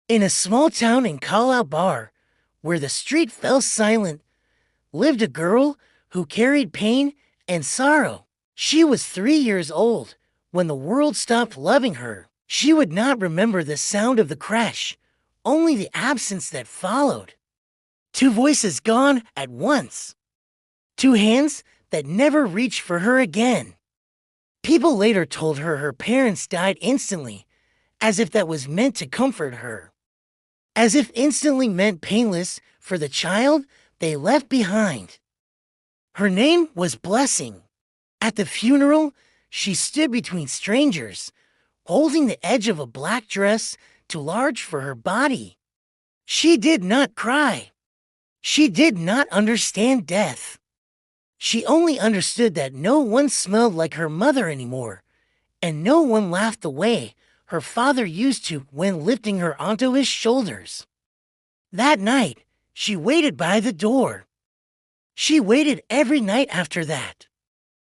In a small town in Calabar, where the street fell silent, lived a girl who carried pain and sorrow. She was 3 years old when the world stopped loving her. She would not remember the sound of the crash, only the absence that followed. Two voices gone at once. Two hands that never reached for her again. People later told her her parents died instantly, as if that was meant to comfort her. As if instantly meant painless for the child they left behind. Her name was Blessing. At the funeral, she stood between strangers, holding the edge of a black dress too large for her body. She did not cry. She did not understand death. She only understood that no one smelled like her mother anymore, and no one laughed the way her father used to when lifting her onto his shoulders. That night, she waited by the door. She waited every night after that.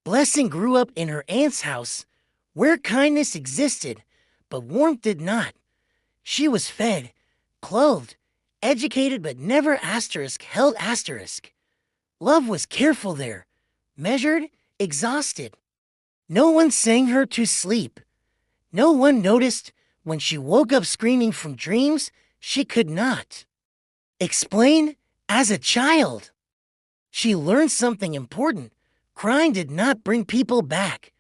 Blessing grew up in her aunt's house, where kindness existed, but warmth did not. She was fed, clothed, educated, but never held asterisk. Love was careful there, measured, exhausted. No one sang her to sleep. No one noticed when she woke up screaming from dreams she could not explain as a child. She learned something important. Crying did not bring people back,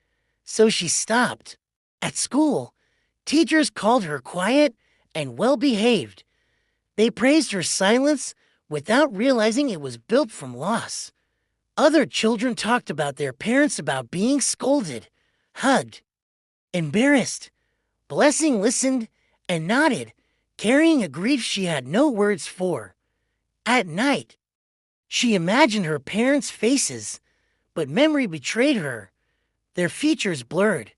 so she stopped. At school, teachers called her quiet and well-behaved. They praised her silence without realizing it was built from loss. Other children talked about their parents about being scolded, hugged, embarrassed. Blessing listened and nodded, carrying a grief she had no words for. At night, she imagined her parents' faces, but memory betrayed her. Their features blurred.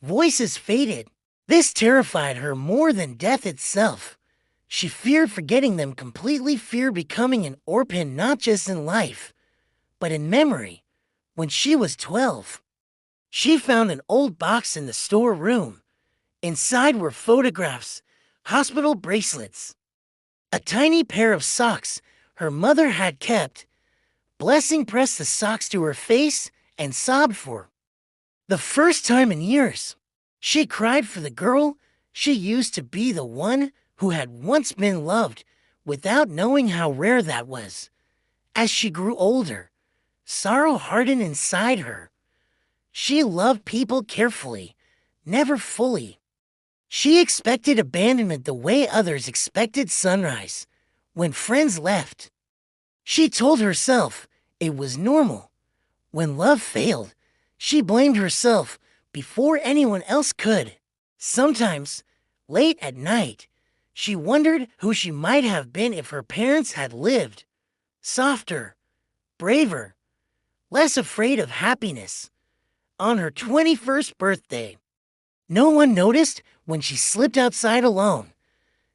Voices faded. This terrified her more than death itself. She feared forgetting them completely, feared becoming an orphan not just in life, but in memory. When she was 12, she found an old box in the storeroom. Inside were photographs, hospital bracelets, a tiny pair of socks her mother had kept. Blessing pressed the socks to her face and sobbed for the first time in years. She cried for the girl she used to be, the one who had once been loved without knowing how rare that was. As she grew older, sorrow hardened inside her. She loved people carefully, never fully. She expected abandonment the way others expected sunrise. When friends left, she told herself it was normal. When love failed, she blamed herself before anyone else could. Sometimes, late at night, she wondered who she might have been if her parents had lived. Softer, braver, less afraid of happiness. On her 21st birthday, no one noticed when she slipped outside alone.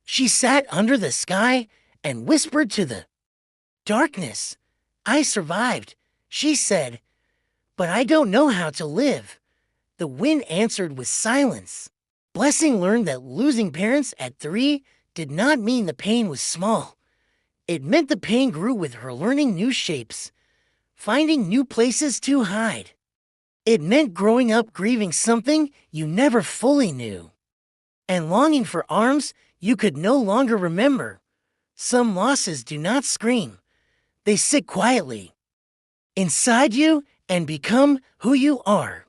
She sat under the sky and whispered to the darkness. I survived, she said, but I don't know how to live. The wind answered with silence. Blessing learned that losing parents at 3 did not mean the pain was small. It meant the pain grew with her learning new shapes, finding new places to hide. It meant growing up grieving something you never fully knew, and longing for arms you could no longer remember. Some losses do not scream. They sit quietly inside you and become who you are.